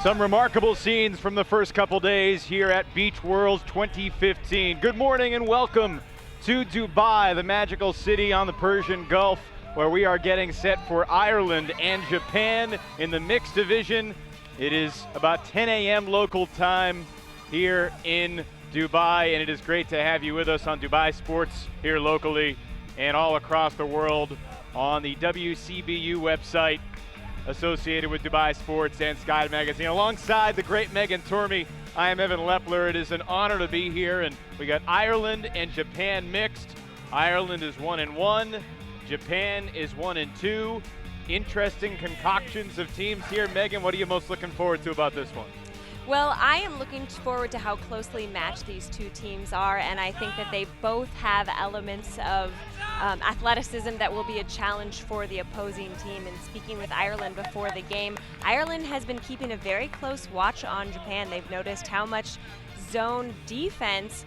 Some remarkable scenes from the first couple days here at Beach Worlds 2015. Good morning and welcome to Dubai, the magical city on the Persian Gulf, where we are getting set for Ireland and Japan in the mixed division. It is about 10 a.m. local time here in Dubai, and it is great to have you with us on Dubai Sports here locally and all across the world on the WCBU website associated with Dubai Sports and Sky Magazine. Alongside the great Megan Tormey, I am Evan Lepler. It is an honor to be here, and we got Ireland and Japan mixed. Ireland is 1-1, Japan is 1-2. Interesting concoctions of teams here. Megan, what are you most looking forward to about this one? Well, I am looking forward to how closely matched these two teams are, and I think that they both have elements of athleticism that will be a challenge for the opposing team. And speaking with Ireland before the game, Ireland has been keeping a very close watch on Japan. They've noticed how much zone defense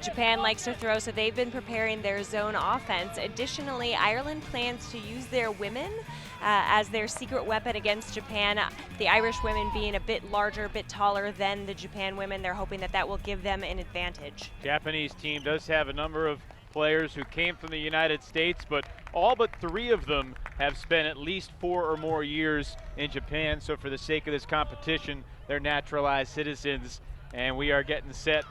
Japan likes to throw, so they've been preparing their zone offense. Additionally, Ireland plans to use their women as their secret weapon against Japan. The Irish women being a bit larger, a bit taller than the Japan women, they're hoping that that will give them an advantage. Japanese team does have a number of players who came from the United States, but all but 3 of them have spent at least 4 or more years in Japan. So for the sake of this competition, they're naturalized citizens, and we are getting set.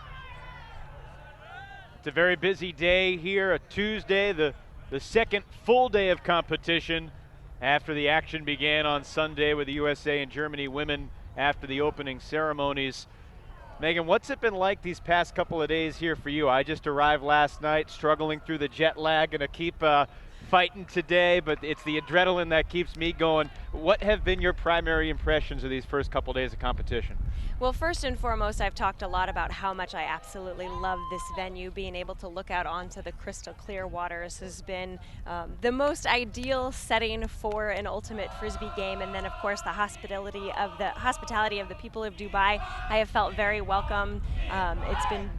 It's a very busy day here, a Tuesday, the second full day of competition after the action began on Sunday with the USA and Germany women after the opening ceremonies. Megan, what's it been like these past couple of days here for you? I just arrived last night, struggling through the jet lag, gonna keep fighting today, but it's the adrenaline that keeps me going. What have been your primary impressions of these first couple days of competition? Well, first and foremost, I've talked a lot about how much I absolutely love this venue. Being able to look out onto the crystal clear waters has been the most ideal setting for an ultimate Frisbee game. And then, of course, the hospitality of the people of Dubai. I have felt very welcome. It's been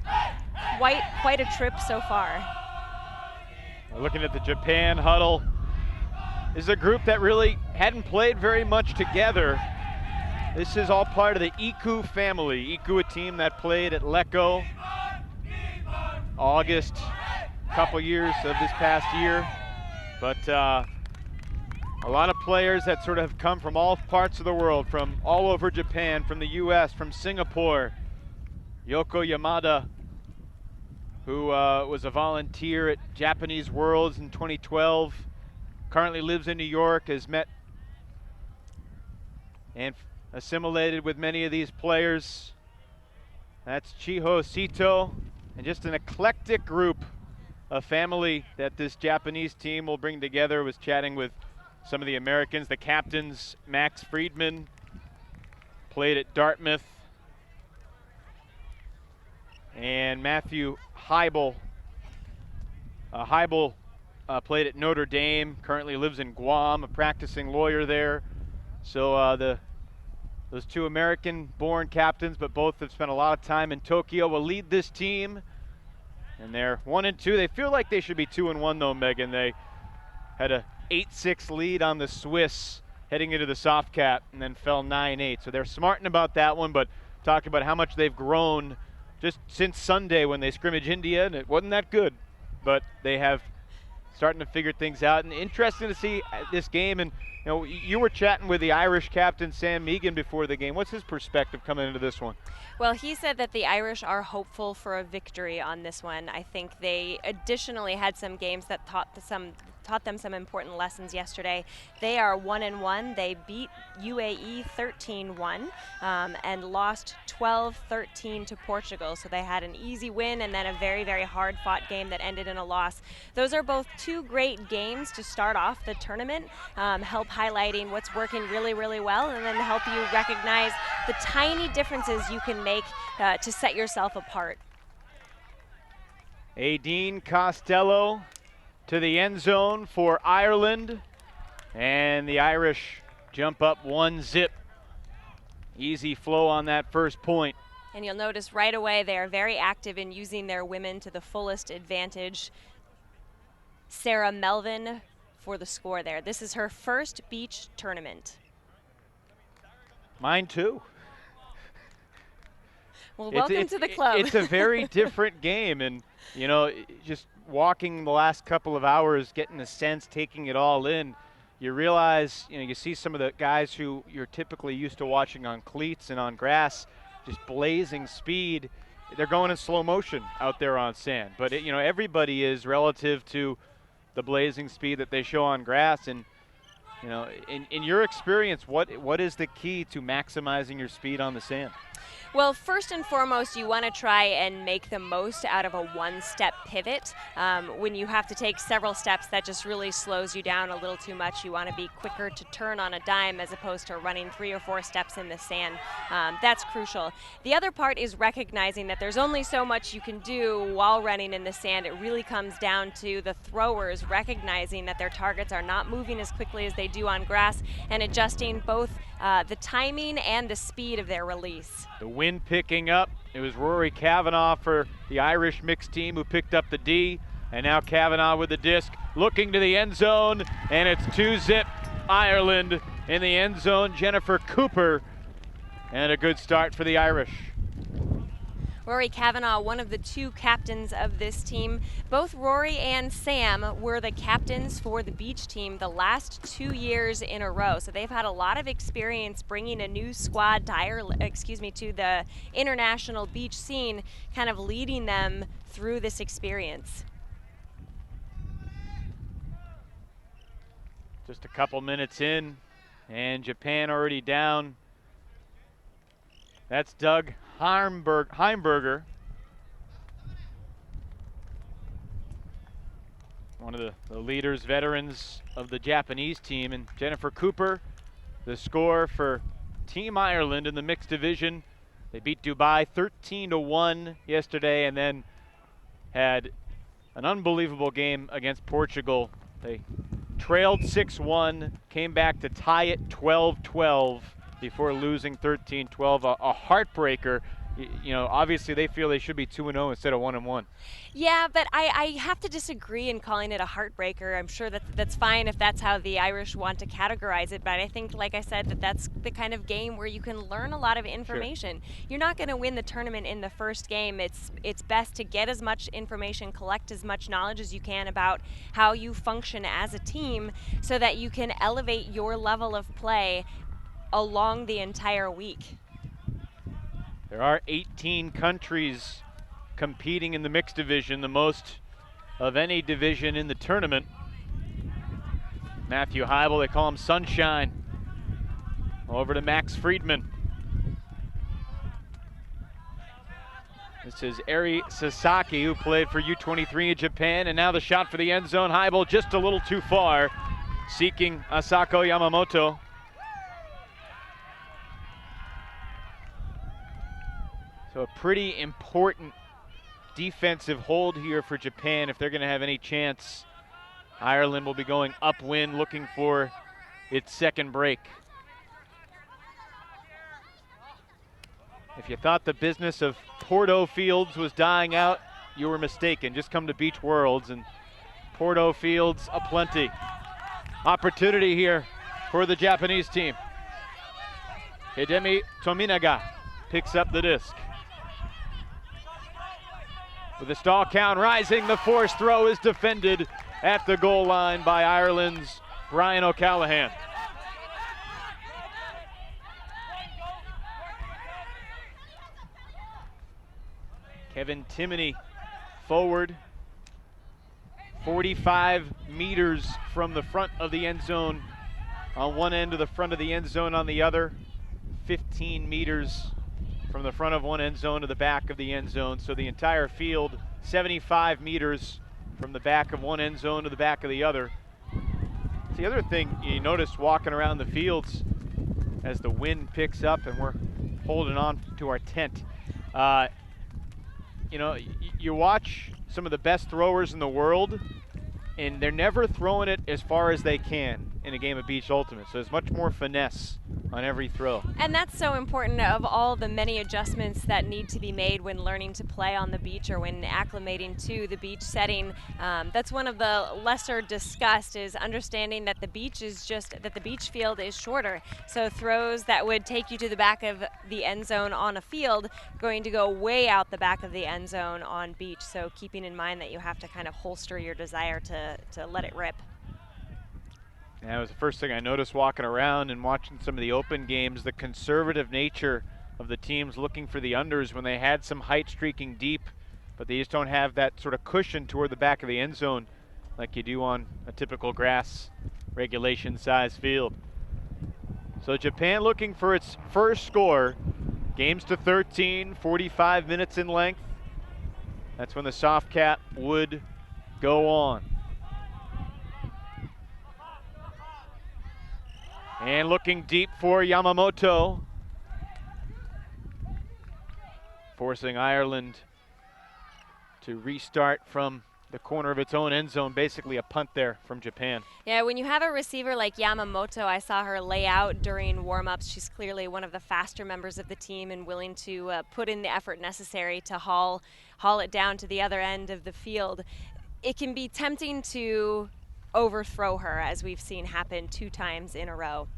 quite a trip so far. We're looking at the Japan huddle. This is a group that really hadn't played very much together. This is all part of the Iku family. Iku, a team that played at Lecco August, couple years of this past year. But a lot of players that sort of have come from all parts of the world, from all over Japan, from the US, from Singapore. Yoko Yamada, who was a volunteer at Japanese Worlds in 2012, currently lives in New York, has met and assimilated with many of these players. That's Chiho Sito, and just an eclectic group of family that this Japanese team will bring together. Was chatting with some of the Americans, the captains. Max Friedman played at Dartmouth, and Matthew Heibel. Heibel played at Notre Dame, currently lives in Guam, a practicing lawyer there. So those 2 American-born captains, but both have spent a lot of time in Tokyo, will lead this team. And they're 1-2. They feel like they should be 2-1 though, Megan. They had a 8-6 lead on the Swiss heading into the soft cap and then fell 9-8. So they're smarting about that one, but talking about how much they've grown just since Sunday when they scrimmaged India, and it wasn't that good. But they have starting to figure things out. And interesting to see this game. And you know, you were chatting with the Irish captain, Sam Meighan, before the game. What's his perspective coming into this one? Well, he said that the Irish are hopeful for a victory on this one. I think they additionally had some games that taught them some important lessons yesterday. They are 1-1. They beat UAE 13-1 and lost 12-13 to Portugal. So they had an easy win and then a very, very hard-fought game that ended in a loss. Those are both 2 great games to start off the tournament, help highlighting what's working really, really well, and then help you recognize the tiny differences you can make to set yourself apart. Aideen Costello to the end zone for Ireland, and the Irish jump up 1-0. Easy flow on that first point. And you'll notice right away they are very active in using their women to the fullest advantage. Sarah Melvin for the score there. This is her first beach tournament. Mine too. Well, welcome to the club. It's a very different game, and you know, just walking the last couple of hours, getting a sense, taking it all in, you realize, you know, you see some of the guys who you're typically used to watching on cleats and on grass, just blazing speed. They're going in slow motion out there on sand, but you know, everybody is relative to the blazing speed that they show on grass. And you know, in your experience, what is the key to maximizing your speed on the sand? Well, first and foremost, you want to try and make the most out of a one-step pivot. When you have to take several steps, that just really slows you down a little too much. You want to be quicker to turn on a dime as opposed to running 3 or 4 steps in the sand. That's crucial. The other part is recognizing that there's only so much you can do while running in the sand. It really comes down to the throwers recognizing that their targets are not moving as quickly as they do on grass and adjusting both the timing and the speed of their release. The wind picking up. It was Rory Kavanagh for the Irish mixed team who picked up the D, and now Kavanagh with the disc, looking to the end zone, and it's 2-zip Ireland in the end zone. Jennifer Cooper, and a good start for the Irish. Rory Kavanagh, one of the 2 captains of this team. Both Rory and Sam were the captains for the beach team the last 2 years in a row. So they've had a lot of experience bringing a new squad to the international beach scene, kind of leading them through this experience. Just a couple minutes in, and Japan already down. That's Doug Heimberger, one of the leaders, veterans of the Japanese team, and Jennifer Cooper, the score for Team Ireland in the mixed division. They beat Dubai 13-1 yesterday, and then had an unbelievable game against Portugal. They trailed 6-1, came back to tie it 12-12. Before losing 13-12, a heartbreaker. You know, obviously they feel they should be 2-0 instead of 1-1. Yeah, but I have to disagree in calling it a heartbreaker. I'm sure that's fine if that's how the Irish want to categorize it, but I think, like I said, that's the kind of game where you can learn a lot of information. Sure. You're not going to win the tournament in the first game. It's best to get as much information, collect as much knowledge as you can about how you function as a team so that you can elevate your level of play along the entire week. There are 18 countries competing in the mixed division, the most of any division in the tournament. Matthew Heibel, they call him Sunshine. Over to Max Friedman. This is Eri Sasaki, who played for U23 in Japan, and now the shot for the end zone. Heibel just a little too far, seeking Asako Yamamoto. So a pretty important defensive hold here for Japan if they're going to have any chance. Ireland will be going upwind, looking for its second break. If you thought the business of Porto Fields was dying out, you were mistaken. Just come to Beach Worlds and Porto Fields aplenty. Opportunity here for the Japanese team. Hidemi Tominaga picks up the disc. With the stall count rising, the forced throw is defended at the goal line by Ireland's Brian O'Callaghan. Kevin Timoney forward, 45 meters from the front of the end zone on one end to the front of the end zone on the other, 15 meters from the front of one end zone to the back of the end zone. So the entire field, 75 meters from the back of one end zone to the back of the other. It's the other thing you notice walking around the fields as the wind picks up and we're holding on to our tent. You know, you watch some of the best throwers in the world, and they're never throwing it as far as they can in a game of beach ultimate. So there's much more finesse on every throw. And that's so important of all the many adjustments that need to be made when learning to play on the beach or when acclimating to the beach setting. That's one of the lesser discussed, is understanding that the beach field is shorter. So throws that would take you to the back of the end zone on a field going to go way out the back of the end zone on beach. So keeping in mind that you have to kind of holster your desire to let it rip. That was the first thing I noticed walking around and watching some of the open games, the conservative nature of the teams looking for the unders when they had some height streaking deep, but they just don't have that sort of cushion toward the back of the end zone like you do on a typical grass regulation size field. So Japan looking for its first score. Games to 13, 45 minutes in length. That's when the soft cap would go on. And looking deep for Yamamoto, forcing Ireland to restart from the corner of its own end zone, basically a punt there from Japan. Yeah, when you have a receiver like Yamamoto, I saw her lay out during warm-ups. She's clearly one of the faster members of the team and willing to put in the effort necessary to haul it down to the other end of the field. It can be tempting to overthrow her, as we've seen happen 2 times in a row.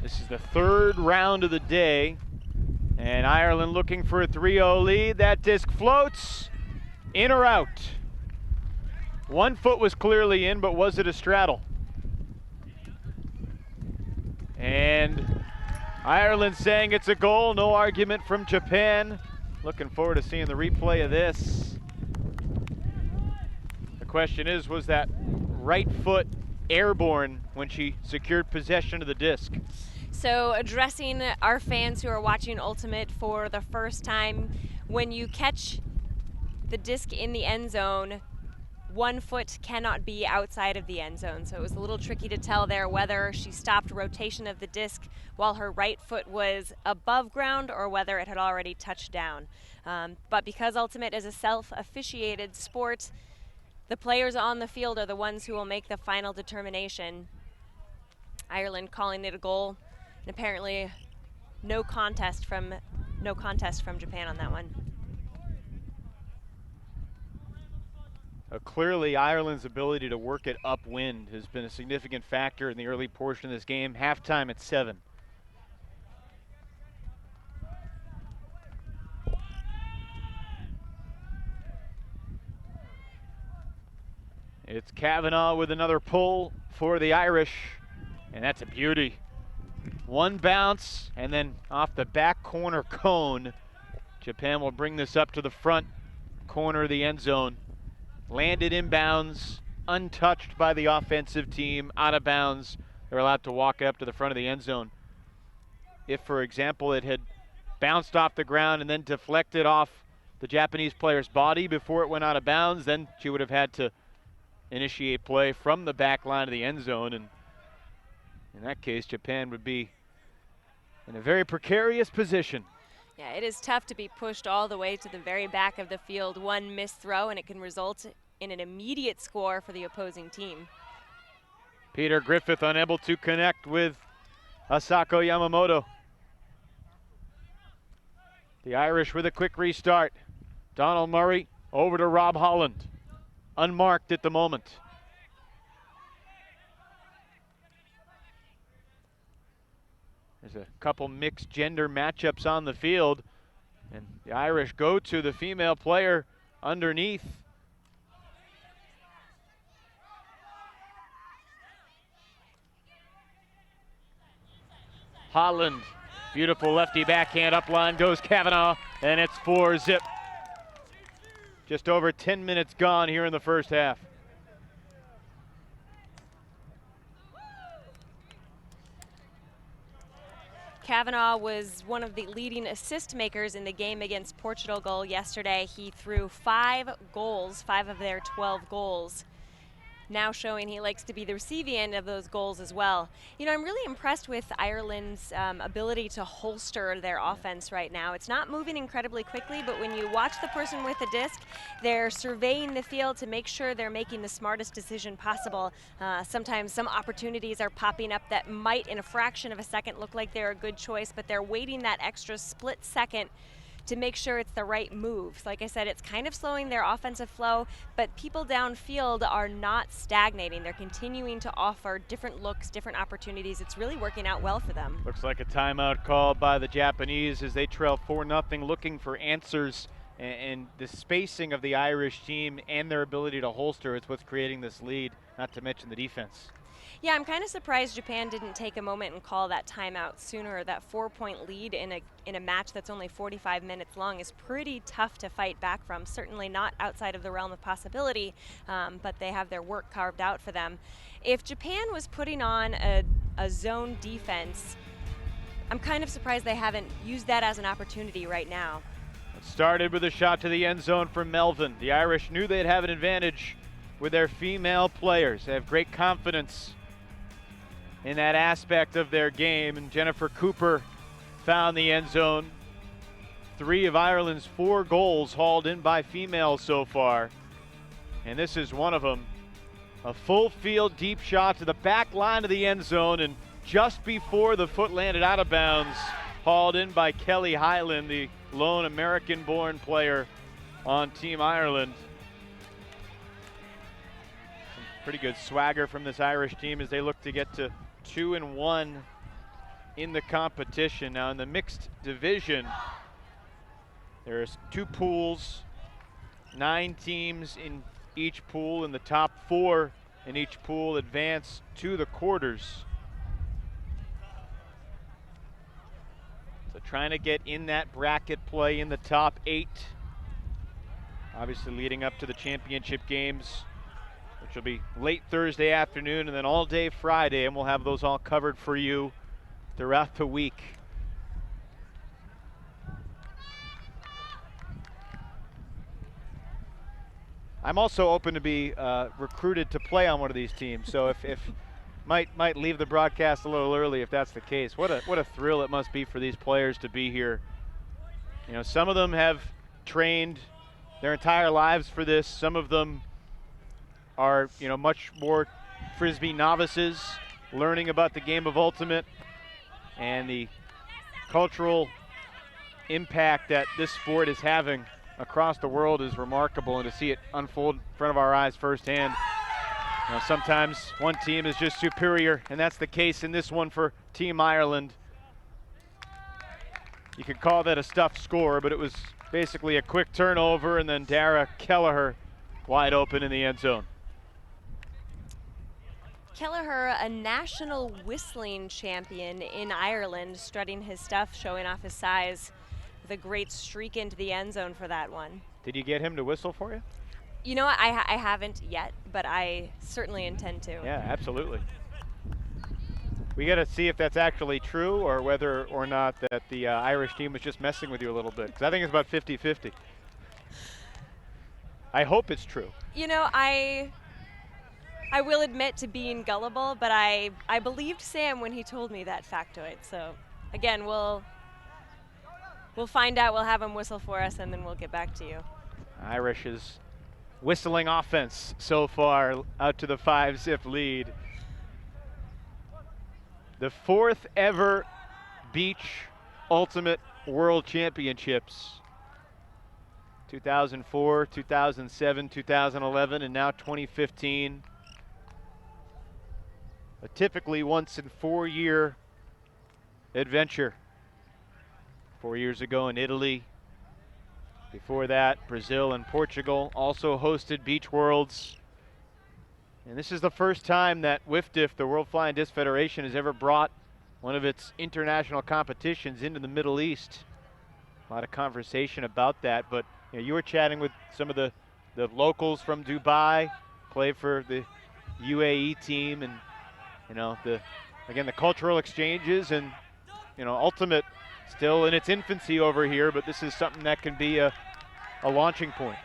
This is the 3rd round of the day, and Ireland looking for a 3-0 lead. That disc floats in or out. One foot was clearly in, but was it a straddle? And Ireland saying it's a goal, no argument from Japan. Looking forward to seeing the replay of this. The question is, was that right foot airborne when she secured possession of the disc? So addressing our fans who are watching Ultimate for the first time, when you catch the disc in the end zone, one foot cannot be outside of the end zone. So it was a little tricky to tell there whether she stopped rotation of the disc while her right foot was above ground or whether it had already touched down. But because Ultimate is a self-officiated sport, the players on the field are the ones who will make the final determination. Ireland calling it a goal, and apparently no contest from Japan on that one. Clearly, Ireland's ability to work it upwind has been a significant factor in the early portion of this game. Halftime at 7. It's Kavanaugh with another pull for the Irish, and that's a beauty. One bounce, and then off the back corner cone, Japan will bring this up to the front corner of the end zone. Landed inbounds, untouched by the offensive team, out of bounds. They're allowed to walk up to the front of the end zone. If, for example, it had bounced off the ground and then deflected off the Japanese player's body before it went out of bounds, then she would have had to initiate play from the back line of the end zone, and in that case, Japan would be in a very precarious position. Yeah, it is tough to be pushed all the way to the very back of the field. One missed throw, and it can result in an immediate score for the opposing team. Peter Griffith unable to connect with Asako Yamamoto. The Irish with a quick restart. Donald Murray over to Rob Holland. Unmarked at the moment. There's a couple mixed gender matchups on the field, and the Irish go to the female player underneath. Holland, beautiful lefty backhand up line goes Kavanaugh, and it's 4-zip. Just over 10 minutes gone here in the first half. Kavanaugh was one of the leading assist makers in the game against Portugal yesterday. He threw 5 goals, 5 of their 12 goals. now showing he likes to be the receiving end of those goals as well. You know, I'm really impressed with Ireland's ability to holster their offense right now. It's not moving incredibly quickly, but when you watch the person with the disc, they're surveying the field to make sure they're making the smartest decision possible. Sometimes some opportunities are popping up that might, in a fraction of a second, look like they're a good choice, but they're waiting that extra split second to make sure it's the right moves. Like I said, it's kind of slowing their offensive flow, but people downfield are not stagnating. They're continuing to offer different looks, different opportunities. It's really working out well for them. Looks like a timeout called by the Japanese as they trail 4-0, looking for answers, and the spacing of the Irish team and their ability to holster is what's creating this lead, not to mention the defense. Yeah, I'm kind of surprised Japan didn't take a moment and call that timeout sooner. That 4-point lead in a match that's only 45 minutes long is pretty tough to fight back from. Certainly not outside of the realm of possibility, but they have their work carved out for them. If Japan was putting on a zone defense, I'm kind of surprised they haven't used that as an opportunity right now. It started with a shot to the end zone from Melvin. The Irish knew they'd have an advantage with their female players. They have great confidence in that aspect of their game, and Jennifer Cooper found the end zone. 3 of Ireland's 4 goals hauled in by females so far, and this is one of them. A full field deep shot to the back line of the end zone, and just before the foot landed out of bounds, hauled in by Kelly Hyland, the lone American-born player on Team Ireland. Some pretty good swagger from this Irish team as they look to get to 2-1 in the competition. Now in the mixed division, there's 2 pools, 9 teams in each pool, and the top 4 in each pool advance to the quarters. So trying to get in that bracket play in the top 8. Obviously leading up to the championship games, which will be late Thursday afternoon and then all day Friday, and we'll have those all covered for you throughout the week. I'm also open to be recruited to play on one of these teams, so if might leave the broadcast a little early if that's the case. What a thrill it must be for these players to be here. You know, some of them have trained their entire lives for this. Some of them are, you know, much more Frisbee novices, learning about the game of ultimate and the cultural impact that this sport is having across the world is remarkable, and to see it unfold in front of our eyes firsthand. You know, sometimes one team is just superior, and that's the case in this one for Team Ireland. You could call that a stuffed score, but it was basically a quick turnover, and then Dara Kelleher wide open in the end zone. Kelleher, a national whistling champion in Ireland, strutting his stuff, showing off his size, with a great streak into the end zone for that one. Did you get him to whistle for you? You know what, I haven't yet, but I certainly intend to. Yeah, absolutely. We got to see if that's actually true, or whether or not that the Irish team was just messing with you a little bit, because I think it's about 50-50. I hope it's true. You know, I will admit to being gullible, but I believed Sam when he told me that factoid. So again, we'll find out. We'll have him whistle for us, and then we'll get back to you. Irish's whistling offense so far out to the 5-zip lead. The 4th ever Beach Ultimate World Championships. 2004, 2007, 2011, and now 2015. A typically once in 4-year adventure. 4 years ago in Italy. Before that, Brazil and Portugal also hosted Beach Worlds. And this is the first time that WFDF, the World Flying Disc Federation, has ever brought one of its international competitions into the Middle East. A lot of conversation about that, but you know, you were chatting with some of the locals from Dubai, play for the UAE team, and you know, the cultural exchanges, and you know, Ultimate still in its infancy over here, but this is something that can be a launching point.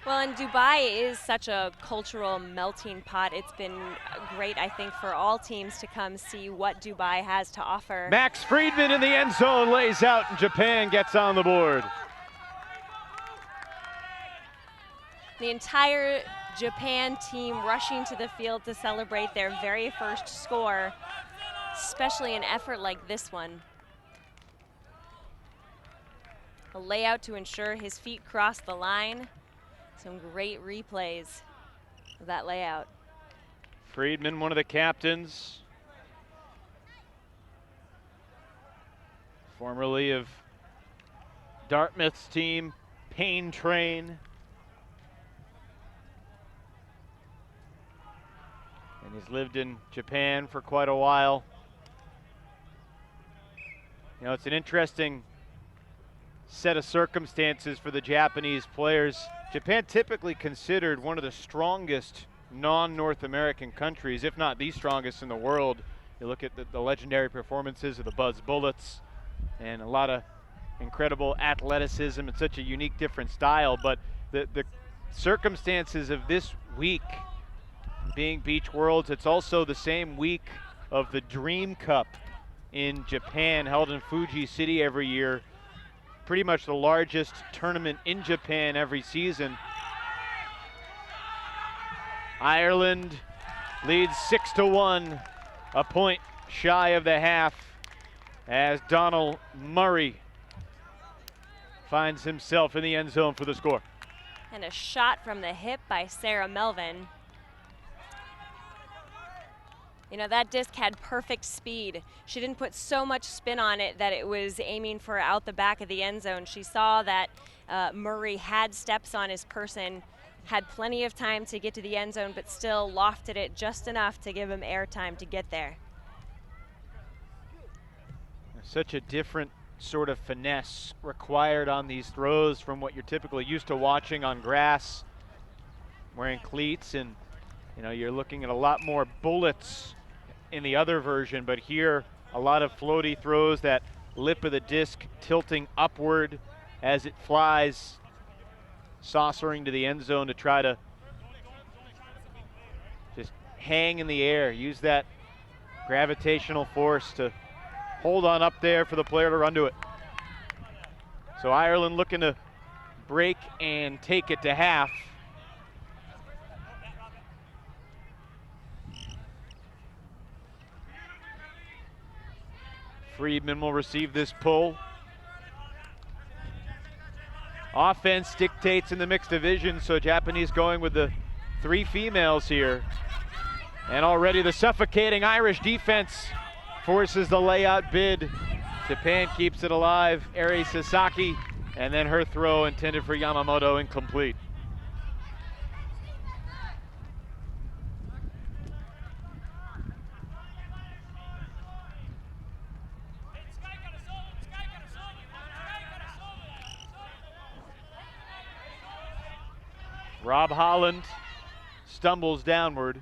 Well, and Dubai is such a cultural melting pot. It's been great, I think, for all teams to come see what Dubai has to offer. Max Friedman in the end zone lays out, and Japan gets on the board. The entire Japan team rushing to the field to celebrate their very first score, especially an effort like this one. A layout to ensure his feet cross the line. Some great replays of that layout. Friedman, one of the captains, formerly of Dartmouth's team, Pain Train. And he's lived in Japan for quite a while. You know, it's an interesting set of circumstances for the Japanese players. Japan typically considered one of the strongest non-North American countries, if not the strongest in the world. You look at the legendary performances of the Buzz Bullets and a lot of incredible athleticism and such a unique, different style. But the circumstances of this week being Beach Worlds, it's also the same week of the Dream Cup in Japan, held in Fuji City every year. Pretty much the largest tournament in Japan every season. Ireland leads 6-1, a point shy of the half, as Donald Murray finds himself in the end zone for the score. And a shot from the hip by Sarah Melvin. You know, that disc had perfect speed. She didn't put so much spin on it that it was aiming for out the back of the end zone. She saw that Murray had steps on his person, had plenty of time to get to the end zone, but still lofted it just enough to give him air time to get there. Such a different sort of finesse required on these throws from what you're typically used to watching on grass, wearing cleats, and you know, you're looking at a lot more bullets in the other version, but here a lot of floaty throws, that lip of the disc tilting upward as it flies, saucering to the end zone to try to just hang in the air, use that gravitational force to hold on up there for the player to run to it. So Ireland looking to break and take it to half. Friedman will receive this pull. Offense dictates in the mixed division, so Japanese going with the 3 females here. And already the suffocating Irish defense forces the layout bid. Japan keeps it alive. Eri Sasaki, and then her throw intended for Yamamoto, incomplete. Rob Holland stumbles downward,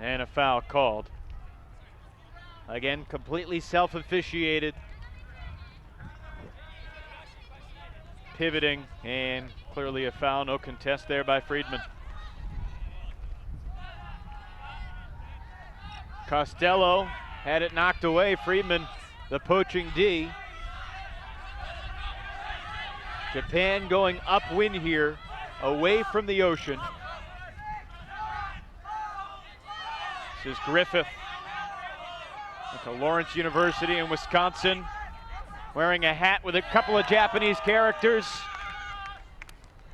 and a foul called. Again, completely self-officiated. Pivoting, and clearly a foul. No contest there by Friedman. Costello had it knocked away. Friedman, the poaching D. Japan going upwind here, away from the ocean. This is Griffith at the Lawrence University in Wisconsin, wearing a hat with a couple of Japanese characters.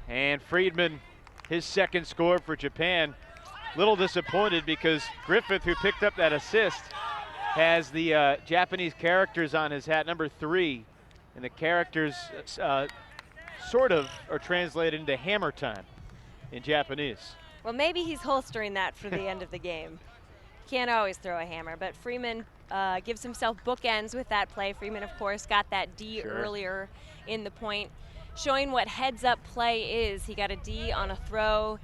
And Friedman, his second score for Japan. Little disappointed because Griffith, who picked up that assist, has the Japanese characters on his hat, number 3. And the characters sort of are translated into hammer time in Japanese. Well, maybe he's holstering that for the end of the game. Can't always throw a hammer, but Freeman gives himself bookends with that play. Freeman, of course, got that D earlier in the point, showing what heads-up play is. He got a D on a throw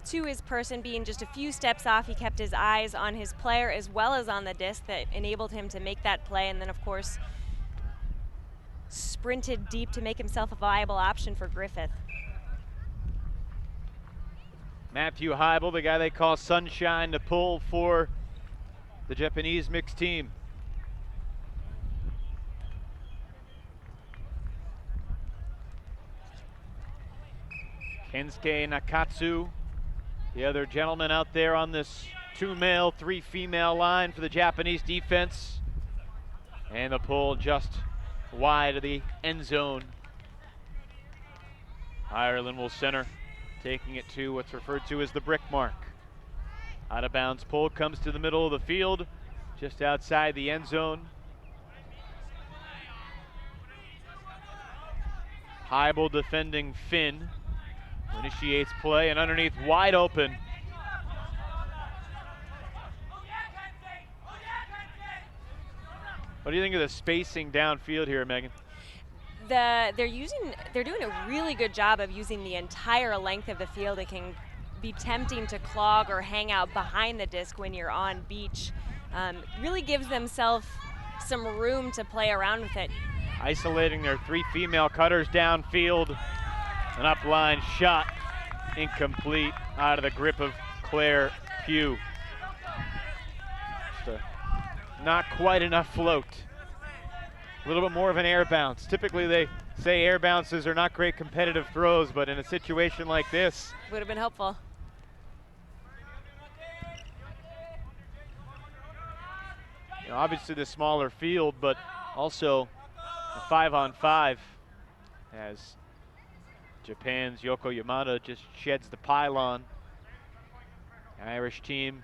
to his person, being just a few steps off. He kept his eyes on his player as well as on the disc that enabled him to make that play, and then, of course, sprinted deep to make himself a viable option for Griffith. Matthew Heibel, the guy they call Sunshine, to pull for the Japanese mixed team. Kensuke Nakatsu, the other gentleman out there on this 2 male, 3 female line for the Japanese defense. And the pull just wide of the end zone. Ireland will center, taking it to what's referred to as the brick mark. Out of bounds pull comes to the middle of the field, just outside the end zone. Heibel defending Finn. Initiates play and underneath wide open. What do you think of the spacing downfield here, Megan? They're doing a really good job of using the entire length of the field. It can be tempting to clog or hang out behind the disc when you're on beach. Really gives themselves some room to play around with it. Isolating their 3 female cutters downfield. An upline shot, incomplete, out of the grip of Claire Pugh. Just not quite enough float. A little bit more of an air bounce. Typically they say air bounces are not great competitive throws, but in a situation like this, would have been helpful. You know, obviously the smaller field, but also a 5-on-5 as Japan's Yoko Yamada just sheds the pylon. The Irish team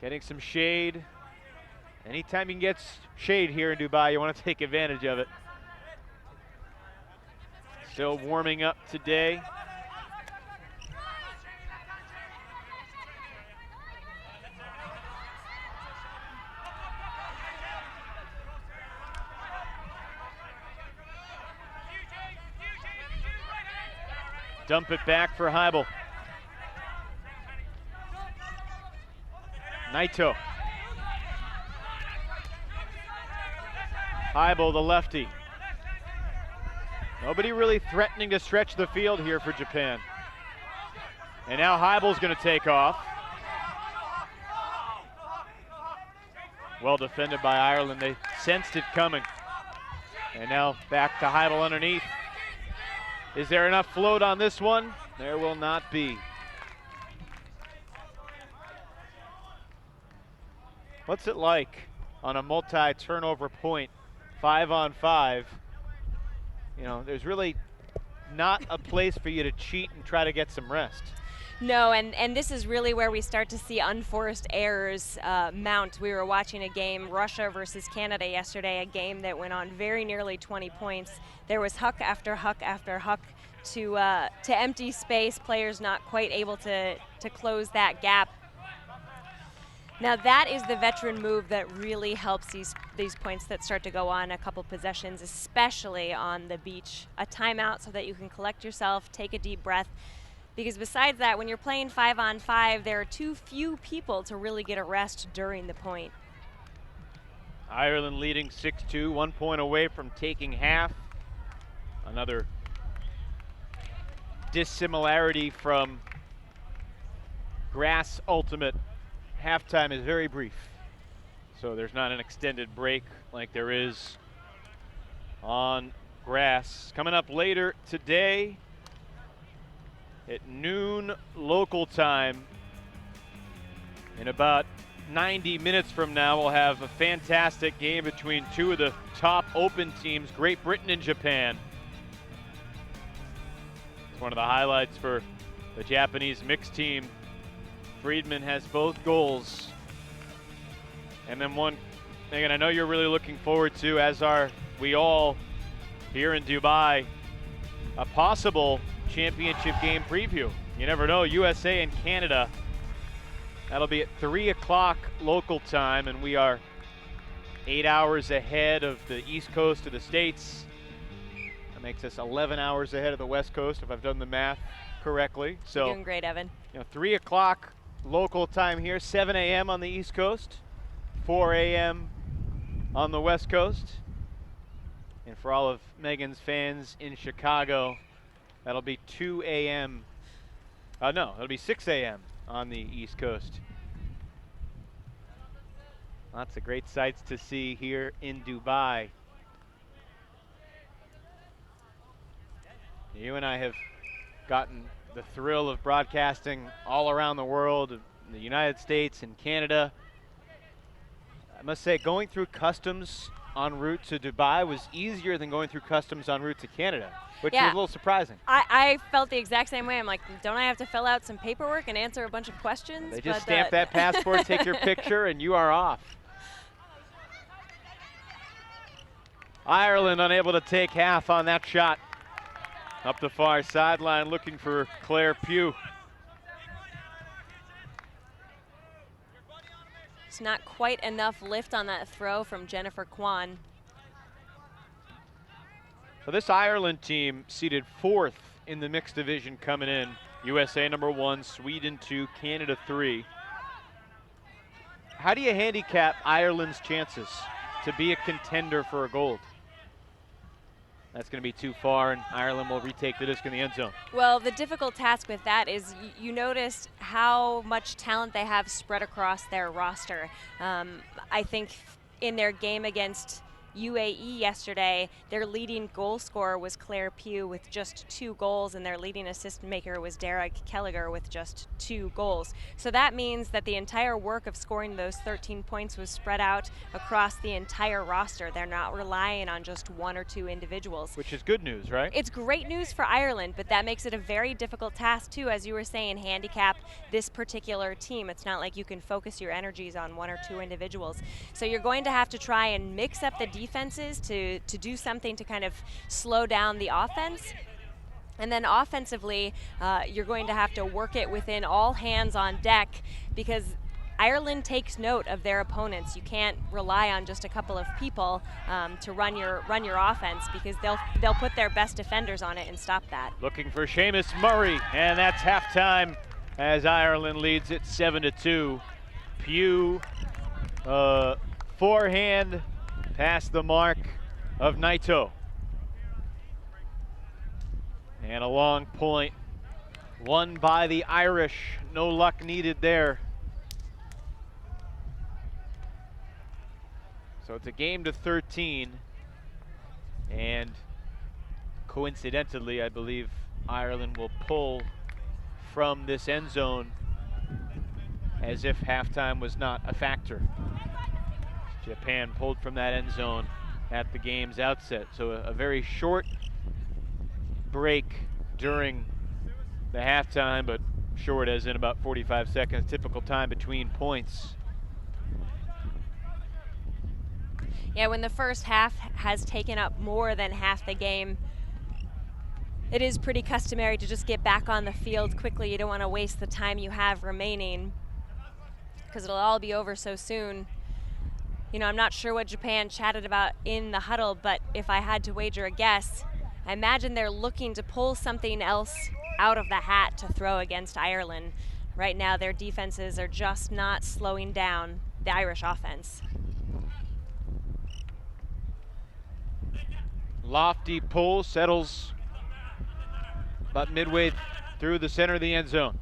getting some shade. Anytime you can get shade here in Dubai, you want to take advantage of it. Still warming up today. Dump it back for Heibel. Naito. Heibel, the lefty. Nobody really threatening to stretch the field here for Japan. And now Heibel's going to take off. Well defended by Ireland. They sensed it coming. And now back to Heibel underneath. Is there enough float on this one? There will not be. What's it like on a multi-turnover point, 5-on-5? You know, there's really not a place for you to cheat and try to get some rest. No, and this is really where we start to see unforced errors mount. We were watching a game, Russia versus Canada yesterday, a game that went on very nearly 20 points. There was huck after huck after huck to empty space, players not quite able to close that gap. Now that is the veteran move that really helps these points that start to go on a couple possessions, especially on the beach. A timeout so that you can collect yourself, take a deep breath. Because besides that, when you're playing 5-on-5, there are too few people to really get a rest during the point. Ireland leading 6-2, 1 point away from taking half. Another dissimilarity from grass ultimate. Halftime is very brief, so there's not an extended break like there is on grass. Coming up later today, at noon local time, in about 90 minutes from now, we'll have a fantastic game between two of the top open teams, Great Britain and Japan. It's one of the highlights for the Japanese mixed team. Friedman has both goals. And then one, Megan, I know you're really looking forward to, as are we all here in Dubai, a possible championship game preview. You never know, USA and Canada. That'll be at 3 o'clock local time, and we are 8 hours ahead of the East Coast of the States. That makes us 11 hours ahead of the West Coast, if I've done the math correctly. So, you're doing great, Evan. 3 o'clock local time here, 7 a.m. on the East Coast, 4 a.m. on the West Coast. And for all of Megan's fans in Chicago, that'll be 2 a.m. No, it'll be 6 a.m. on the East Coast. Lots of great sights to see here in Dubai. You and I have gotten the thrill of broadcasting all around the world, in the United States and Canada. I must say, going through customs en route to Dubai was easier than going through customs en route to Canada, which was a little surprising. I felt the exact same way. I'm like, don't I have to fill out some paperwork and answer a bunch of questions? They just stamp that passport, take your picture, and you are off. Ireland unable to take half on that shot. Up the far sideline looking for Claire Pugh. It's not quite enough lift on that throw from Jennifer Kwan. So this Ireland team seated 4th in the mixed division coming in. USA number 1, Sweden 2, Canada 3. How do you handicap Ireland's chances to be a contender for a gold? That's going to be too far, and Ireland will retake the disc in the end zone. Well, the difficult task with that is you noticed how much talent they have spread across their roster. I think in their game against UAE yesterday, their leading goal scorer was Claire Pugh with just 2 goals, and their leading assist maker was Derek Kelliger with just 2 goals. So that means that the entire work of scoring those 13 points was spread out across the entire roster. They're not relying on just 1 or 2 individuals. Which is good news, right? It's great news for Ireland, but that makes it a very difficult task too, as you were saying, handicap this particular team. It's not like you can focus your energies on 1 or 2 individuals. So you're going to have to try and mix up the defenses to do something to kind of slow down the offense. And then offensively, you're going to have to work it within all hands on deck, because Ireland takes note of their opponents. You can't rely on just a couple of people to run your offense, because they'll put their best defenders on it and stop that. Looking for Seamus Murray, and that's halftime as Ireland leads it 7-2. Pugh, forehand past the mark of Naito. And a long point won by the Irish. No luck needed there. So it's a game to 13. And coincidentally, I believe Ireland will pull from this end zone as if halftime was not a factor. Japan pulled from that end zone at the game's outset. So a very short break during the halftime, but short as in about 45 seconds, typical time between points. Yeah, when the first half has taken up more than half the game, it is pretty customary to just get back on the field quickly. You don't want to waste the time you have remaining, because it'll all be over so soon. You know, I'm not sure what Japan chatted about in the huddle, but if I had to wager a guess, I imagine they're looking to pull something else out of the hat to throw against Ireland. Right now, their defenses are just not slowing down the Irish offense. Lofty pull, settles about midway through the center of the end zone.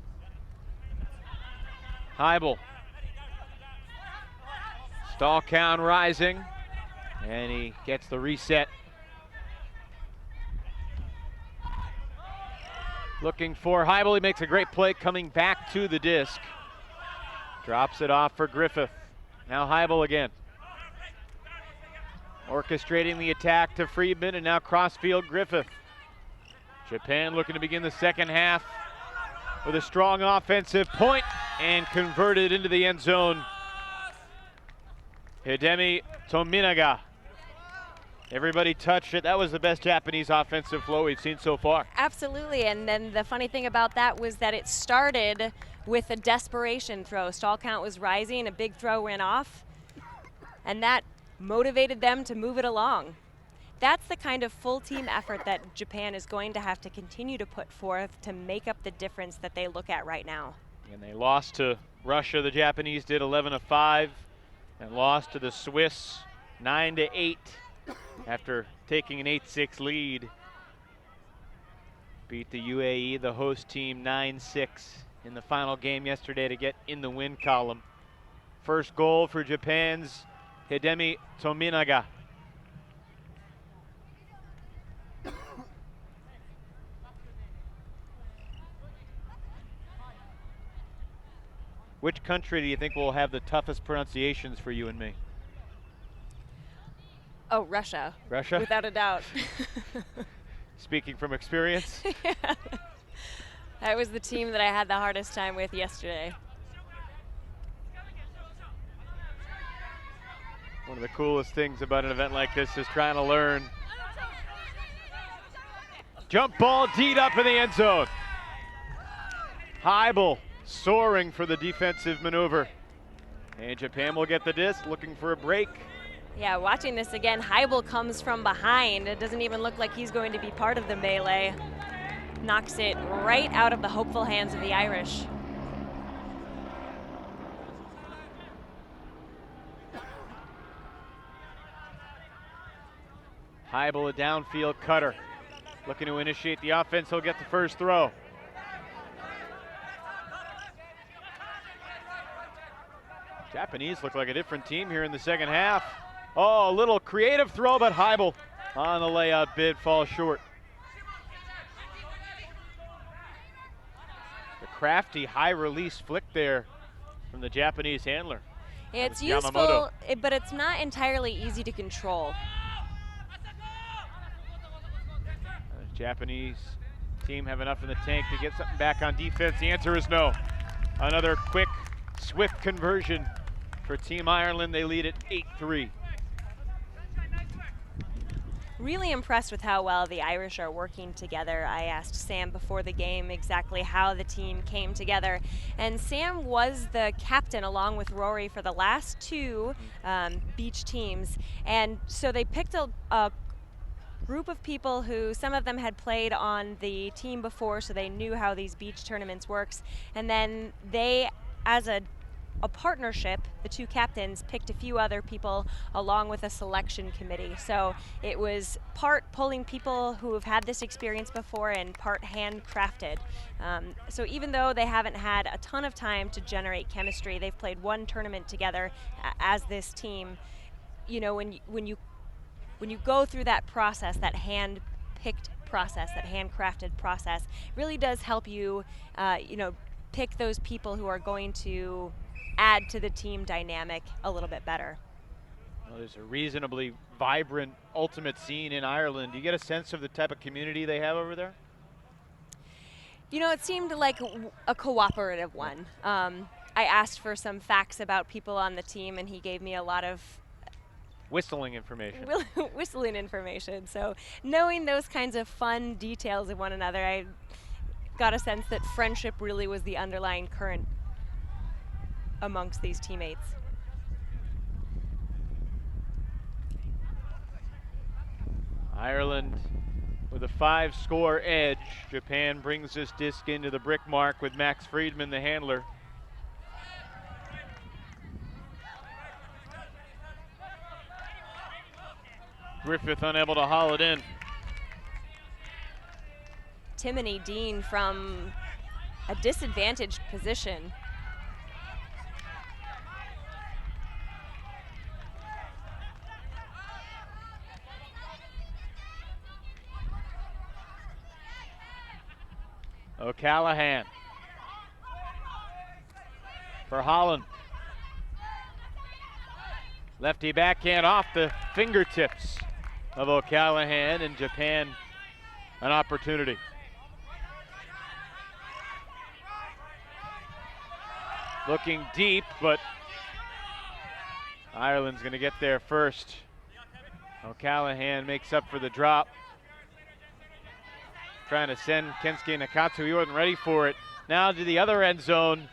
Heibel. Stall count rising, and he gets the reset. Looking for Heibel. He makes a great play coming back to the disc. Drops it off for Griffith. Now Heibel again. Orchestrating the attack to Friedman, and now crossfield Griffith. Japan looking to begin the second half with a strong offensive point and converted into the end zone. Hidemi Tominaga. Everybody touched it. That was the best Japanese offensive flow we've seen so far. Absolutely, and then the funny thing about that was that it started with a desperation throw. Stall count was rising, a big throw went off, and that motivated them to move it along. That's the kind of full team effort that Japan is going to have to continue to put forth to make up the difference that they look at right now. And they lost to Russia. The Japanese did 11-5, and lost to the Swiss 9-8 after taking an 8-6 lead. beat the UAE, the host team, 9-6 in the final game yesterday to get in the win column. First goal for Japan's Hidemi Tominaga. Which country do you think will have the toughest pronunciations for you and me? Oh, Russia. Russia? Without a doubt. Speaking from experience? Yeah. That was the team that I had the hardest time with yesterday. One of the coolest things about an event like this is trying to learn. Jump ball deep up in the end zone. Heibel soaring for the defensive maneuver. And Japan will get the disc, looking for a break. Yeah, watching this again, Heibel comes from behind. It doesn't even look like he's going to be part of the melee. Knocks it right out of the hopeful hands of the Irish. Heibel, a downfield cutter. Looking to initiate the offense, he'll get the first throw. Japanese look like a different team here in the second half. Oh, a little creative throw, but Heibel on the layout bid falls short. The crafty high release flick there from the Japanese handler. It's useful, but it's not entirely easy to control. The Japanese team have enough in the tank to get something back on defense. The answer is no. Another quick, swift conversion for Team Ireland. They lead at 8-3. Really impressed with how well the Irish are working together. I asked Sam before the game exactly how the team came together, and Sam was the captain along with Rory for the last two beach teams, and so they picked a group of people who some of them had played on the team before, so they knew how these beach tournaments works, and then they, as a partnership, the two captains picked a few other people along with a selection committee. So it was part pulling people who have had this experience before and part handcrafted. So even though they haven't had a ton of time to generate chemistry, they've played one tournament together as this team. You know, when you go through that process, that hand-picked process, that handcrafted process, really does help you, pick those people who are going to add to the team dynamic a little bit better. Well, there's a reasonably vibrant ultimate scene in Ireland. Do you get a sense of the type of community they have over there? You know, it seemed like a cooperative one. I asked for some facts about people on the team, and he gave me a lot of whistling information. Whistling information. So knowing those kinds of fun details of one another, I got a sense that friendship really was the underlying current amongst these teammates. Ireland with a 5-score edge. Japan brings this disc into the brick mark with Max Friedman, the handler. Griffith unable to haul it in. Timony Dean from a disadvantaged position. O'Callaghan for Holland. Lefty backhand off the fingertips of O'Callaghan, and Japan an opportunity. Looking deep, but Ireland's going to get there first. O'Callaghan makes up for the drop. Trying to send Kensuke Nakatsu. He wasn't ready for it. Now to the other end zone.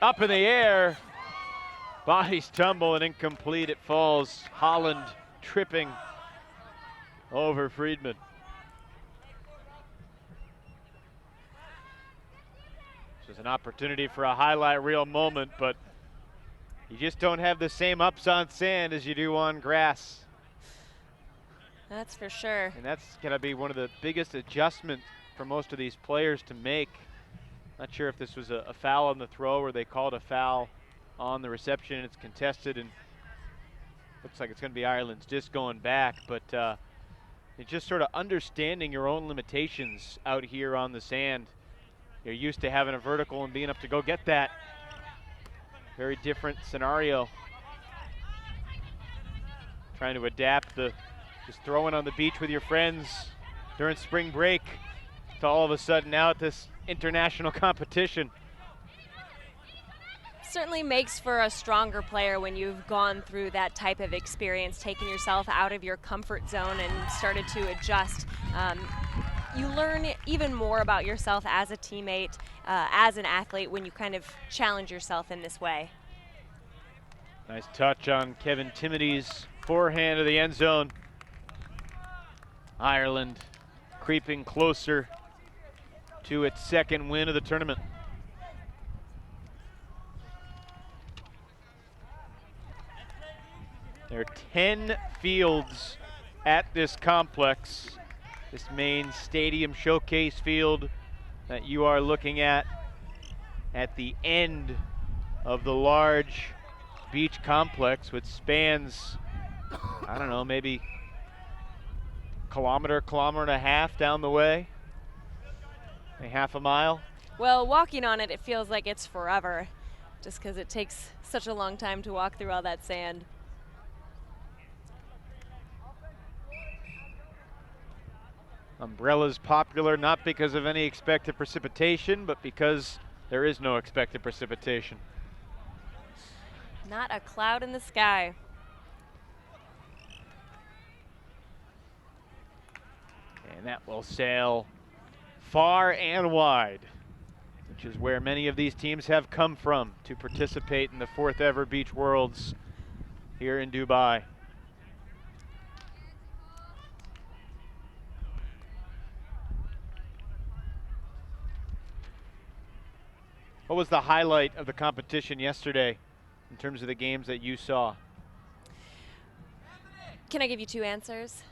Up in the air. Bodies tumble and incomplete. It falls. Holland tripping over Friedman. This is an opportunity for a highlight reel moment, but you just don't have the same ups on sand as you do on grass. That's for sure. And that's going to be one of the biggest adjustment for most of these players to make. Not sure if this was a foul on the throw or they called a foul on the reception. It's contested and looks like it's going to be Ireland's disc going back, but it's just sort of understanding your own limitations out here on the sand. You're used to having a vertical and being able to go get that. Very different scenario. Trying to adapt the just throwing on the beach with your friends during spring break to all of a sudden now at this international competition. Certainly makes for a stronger player when you've gone through that type of experience, taking yourself out of your comfort zone and started to adjust. You learn even more about yourself as a teammate, as an athlete, when you kind of challenge yourself in this way. Nice touch on Kevin Timody's forehand to the end zone. Ireland creeping closer to its second win of the tournament. There are 10 fields at this complex, this main stadium showcase field that you are looking at the end of the large beach complex, which spans, I don't know, maybe kilometer and a half down the way, a half a mile. Well, walking on it, it feels like it's forever, just because it takes such a long time to walk through all that sand. Umbrellas popular not because of any expected precipitation, but because there is no expected precipitation. Not a cloud in the sky. And that will sail far and wide, which is where many of these teams have come from to participate in the 4th ever Beach Worlds here in Dubai. What was the highlight of the competition yesterday in terms of the games that you saw? Can I give you 2 answers?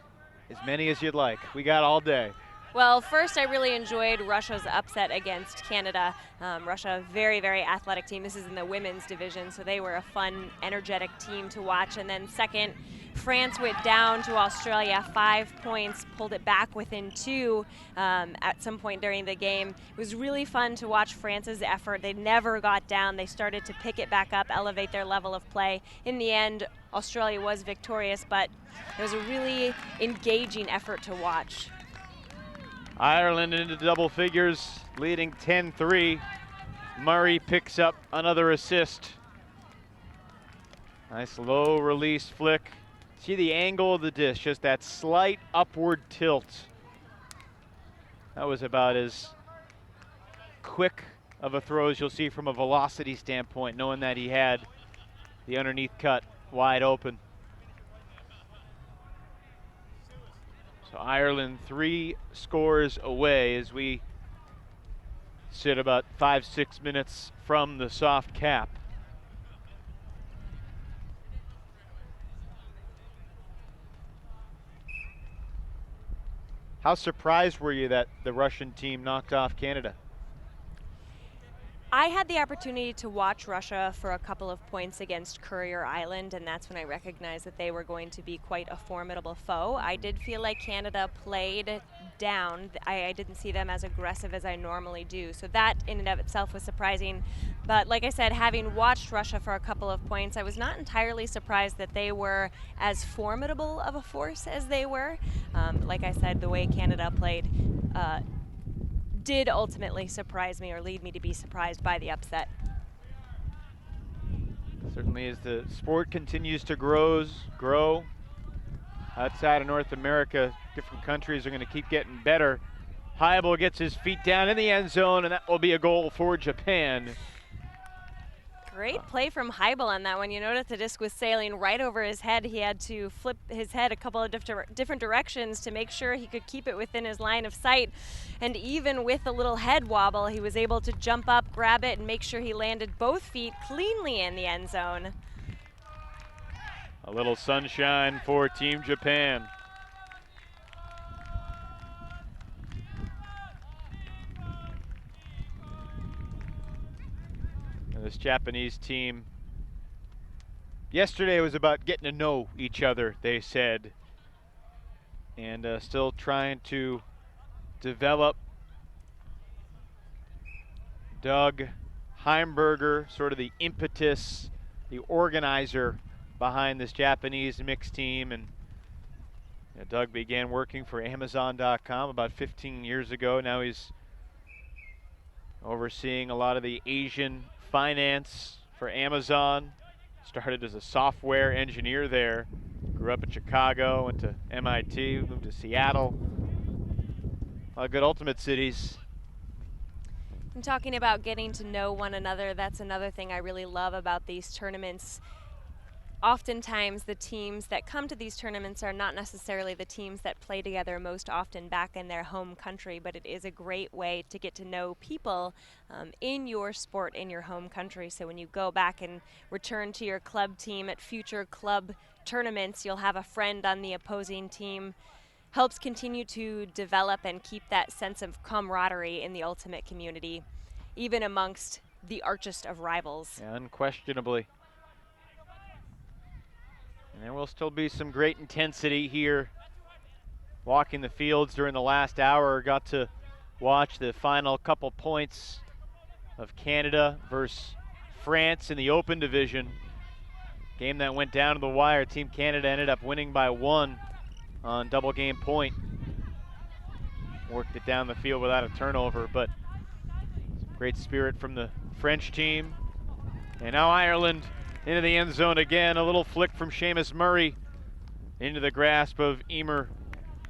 As many as you'd like. We got all day. Well, first, I really enjoyed Russia's upset against Canada. Russia, very, very athletic team. This is in the women's division, so they were a fun, energetic team to watch. And then second, France went down to Australia, 5 points, pulled it back within 2 at some point during the game. It was really fun to watch France's effort. They never got down. They started to pick it back up, elevate their level of play. In the end, Australia was victorious, but it was a really engaging effort to watch. Ireland into double figures, leading 10-3. Murray picks up another assist. Nice low release flick. See the angle of the disc, just that slight upward tilt. That was about as quick of a throw as you'll see from a velocity standpoint, knowing that he had the underneath cut wide open. So Ireland 3 scores away as we sit about 5-6 minutes from the soft cap. How surprised were you that the Russian team knocked off Canada? I had the opportunity to watch Russia for a couple of points against Courier Island, and that's when I recognized that they were going to be quite a formidable foe. I did feel like Canada played down. I didn't see them as aggressive as I normally do, so that in and of itself was surprising. But like I said, having watched Russia for a couple of points, I was not entirely surprised that they were as formidable of a force as they were. Like I said, the way Canada played did ultimately surprise me, or lead me to be surprised by the upset. Certainly as the sport continues to grow outside of North America, different countries are going to keep getting better. Heibel gets his feet down in the end zone, and that will be a goal for Japan. Great play from Heibel on that one. You notice the disc was sailing right over his head. He had to flip his head a couple of different directions to make sure he could keep it within his line of sight. And even with a little head wobble, he was able to jump up, grab it, and make sure he landed both feet cleanly in the end zone. A little sunshine for Team Japan. this Japanese team. Yesterday was about getting to know each other, they said, and still trying to develop. Doug Heimberger, sort of the impetus, the organizer behind this Japanese mixed team. And Doug began working for Amazon.com about 15 years ago. Now he's overseeing a lot of the Asian finance for Amazon. Started as a software engineer there. Grew up in Chicago, went to MIT, moved to Seattle. A lot of good Ultimate Cities. And talking about getting to know one another, that's another thing I really love about these tournaments. Oftentimes the teams that come to these tournaments are not necessarily the teams that play together most often back in their home country, but it is a great way to get to know people in your sport, in your home country. So when you go back and return to your club team at future club tournaments, you'll have a friend on the opposing team. Helps continue to develop and keep that sense of camaraderie in the Ultimate community, even amongst the archest of rivals. Yeah, unquestionably. And there will still be some great intensity here. Walking the fields during the last hour, got to watch the final couple points of Canada versus France in the Open division. Game that went down to the wire. Team Canada ended up winning by 1 on double game point. Worked it down the field without a turnover, but great spirit from the French team. And now Ireland into the end zone again. A little flick from Seamus Murray into the grasp of Emer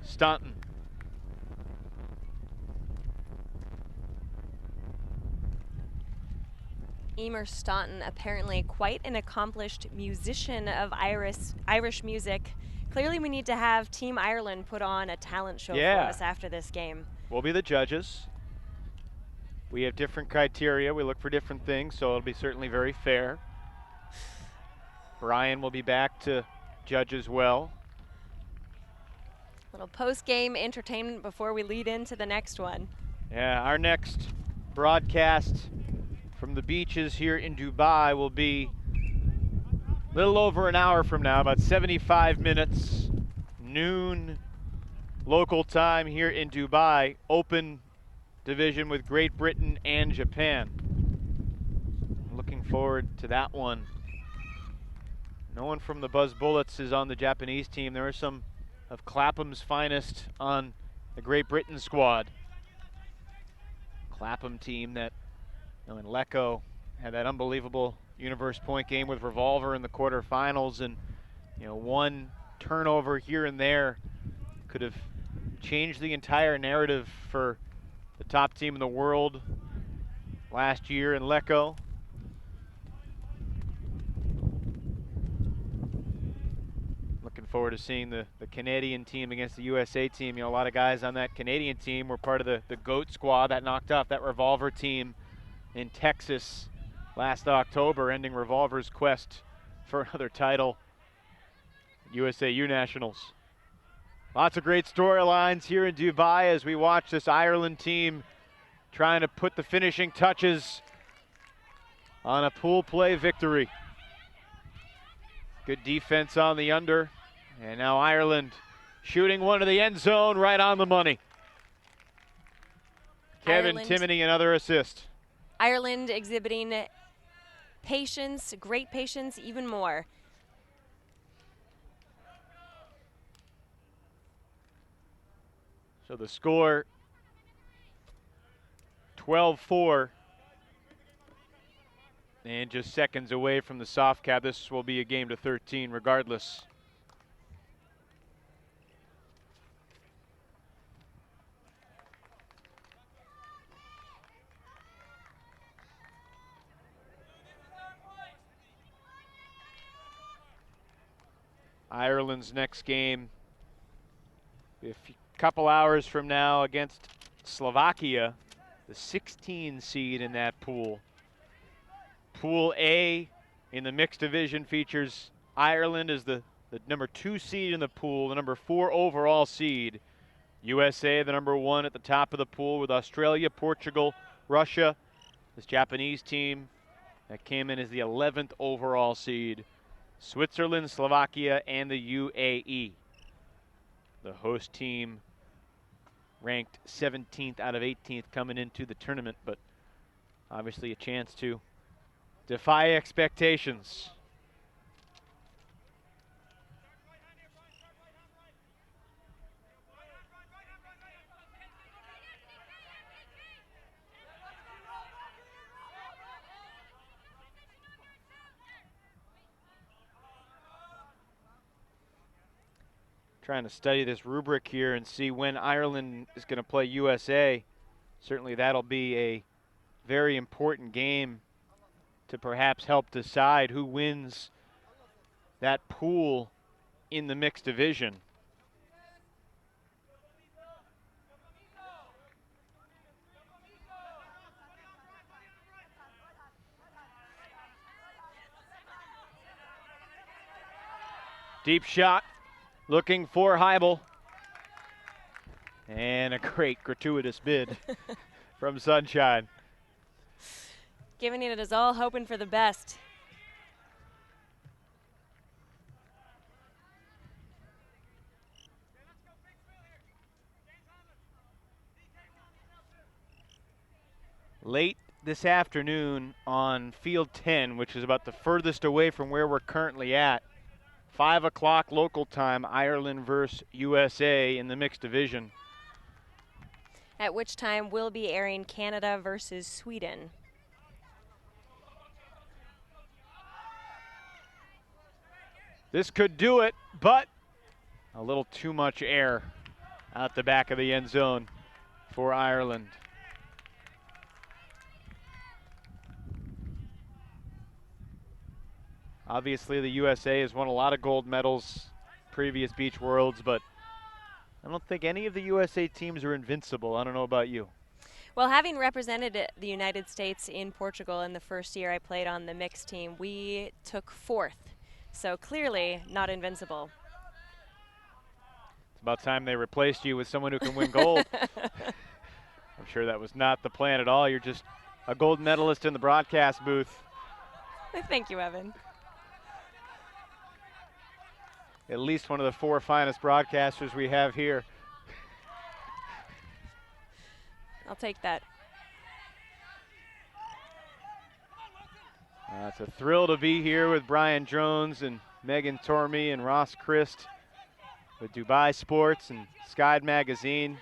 Staunton. Emer Staunton, apparently quite an accomplished musician of Irish music. Clearly we need to have Team Ireland put on a talent show for us after this game. We'll be the judges. We have different criteria. We look for different things, so it'll be certainly very fair. Brian will be back to judge as well. Little post-game entertainment before we lead into the next one. Yeah, our next broadcast from the beaches here in Dubai will be a little over an hour from now, about 75 minutes, noon local time here in Dubai. Open division with Great Britain and Japan. Looking forward to that one. No one from the Buzz Bullets is on the Japanese team. There are some of Clapham's finest on the Great Britain squad. Clapham team that, in Lecco, had that unbelievable universe point game with Revolver in the quarterfinals, and one turnover here and there could have changed the entire narrative for the top team in the world last year in Lecco. Looking forward to seeing the Canadian team against the USA team. A lot of guys on that Canadian team were part of the GOAT squad that knocked off that Revolver team in Texas last October, ending Revolver's quest for another title, USAU Nationals. Lots of great storylines here in Dubai as we watch this Ireland team trying to put the finishing touches on a pool play victory. Good defense on the under, and now Ireland shooting one to the end zone right on the money. Kevin Timoney, another assist. Ireland exhibiting patience, great patience, even more. So the score, 12-4. And just seconds away from the soft cap. This will be a game to 13 regardless. Ireland's next game a couple hours from now against Slovakia, the 16 seed in that pool. Pool A in the mixed division features Ireland as the number 2 seed in the pool, the number 4 overall seed. USA, the number 1 at the top of the pool, with Australia, Portugal, Russia, this Japanese team that came in as the 11th overall seed. Switzerland, Slovakia, and the UAE. The host team ranked 17th out of 18th coming into the tournament, but obviously a chance to defy expectations. Trying to study this rubric here and see when Ireland is going to play USA. Certainly that'll be a very important game to perhaps help decide who wins that pool in the mixed division. Deep shot, looking for Heibel. And a great gratuitous bid from Sunshine. Giving it his all, hoping for the best. Late this afternoon on field 10, which is about the furthest away from where we're currently at, 5 o'clock local time, Ireland versus USA in the mixed division. At which time we'll be airing Canada versus Sweden. This could do it, but a little too much air out the back of the end zone for Ireland. Obviously, the USA has won a lot of gold medals previous Beach Worlds, but I don't think any of the USA teams are invincible. I don't know about you. Well, having represented the United States in Portugal in the first year I played on the mixed team, we took 4th. So clearly not invincible. It's about time they replaced you with someone who can win gold. I'm sure that was not the plan at all. You're just a gold medalist in the broadcast booth. Thank you, Evan. At least one of the 4 finest broadcasters we have here. I'll take that. It's a thrill to be here with Brian Jones and Megan Tormey and Ross Christ with Dubai Sports and Sky Magazine.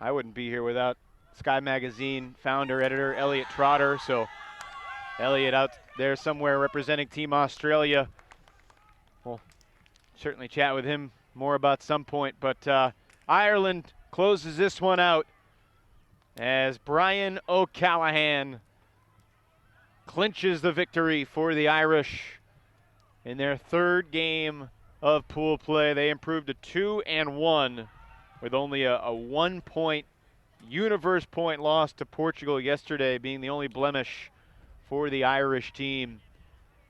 I wouldn't be here without Sky Magazine founder, editor Elliot Trotter. So Elliot out there somewhere representing Team Australia. We'll certainly chat with him more about some point. But Ireland closes this one out as Brian O'Callaghan clinches the victory for the Irish in their 3rd game of pool play. They improved to 2-1 with only a 1-point universe point loss to Portugal yesterday, being the only blemish for the Irish team.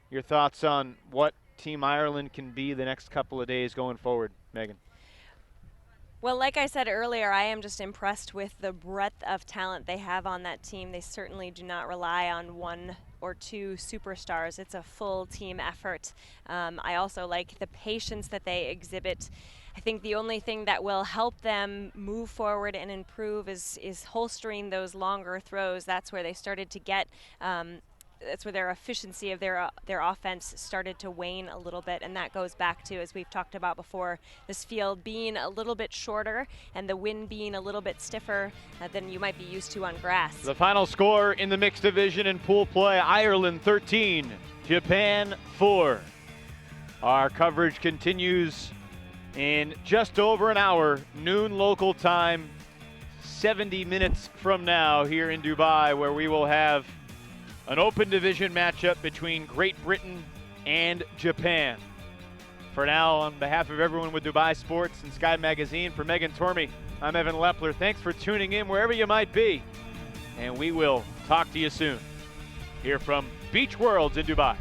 Your thoughts on what Team Ireland can be the next couple of days going forward, Megan? Well, like I said earlier, I am just impressed with the breadth of talent they have on that team. They certainly do not rely on 1 or 2 superstars. It's a full team effort. I also like the patience that they exhibit. I think the only thing that will help them move forward and improve is holstering those longer throws. That's where they started to get that's where their efficiency of their offense started to wane a little bit, and that goes back to, as we've talked about before, this field being a little bit shorter and the wind being a little bit stiffer than you might be used to on grass. The final score in the mixed division in pool play, Ireland 13, Japan 4. Our coverage continues in just over an hour, noon local time, 70 minutes from now here in Dubai, where we will have an open division matchup between Great Britain and Japan. For now, on behalf of everyone with Dubai Sports and Sky Magazine, for Megan Tormey, I'm Evan Lepler. Thanks for tuning in wherever you might be, and we will talk to you soon here from Beach Worlds in Dubai.